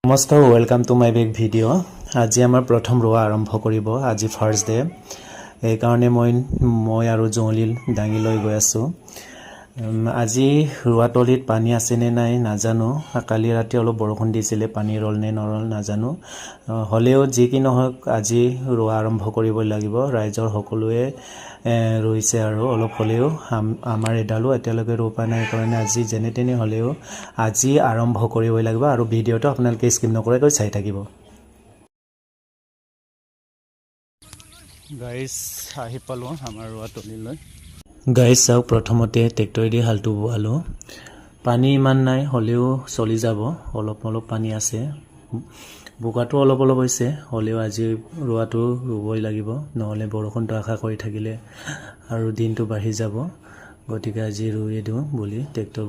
নমস্কাৰ welcome to my back video' আজি আমাৰ প্ৰথম ৰোৱা আৰম্ভ কৰিব আজি ফাৰ্ষ্ট ডে এই কাৰণে মই আৰু জঙলিল দাঙি লৈ গৈ আছো আজি ৰোৱাতলিত পানী আছে নে নাই নাজানো কালি ৰাতি অলপ বৰষুণ দিছিলে পানী ৰল নে নৰল নাজানো হলেও যি কি নহওক আজি ৰোৱা আৰম্ভ কৰিব লাগিব ৰাইজৰ সকলোৱে ৰৈছে আৰু অলপ হলেও আমাৰ এডালো এতিয়ালৈকে ৰোপা নাই কাৰণে আজি যেনে তেনে হলেও আজি আৰম্ভ কৰিব লাগিব আৰু ভিডিঅটো আপোনালোকে স্কিপ নকৰাকৈ চাই থাকিব গাইস আহি পালো আমাৰ ৰোৱাতলিলৈ গাইস চাওক প্ৰথমতে ট্ৰেক্টৰেদি হালটো বোৱালো পানী ইমান নাই হলেও চলি যাব অলপ পানী আছে বোকাটো অলপ হৈছে হলেও আজি ৰোৱাটো ৰুবই লাগিব নহলে বৰষুণটো আশা কৰি থাকিলে আৰু দিনটো বাঢ়ি যাব গতিকে আজি ৰুই দিওঁ বুলি ট্ৰেক্টৰ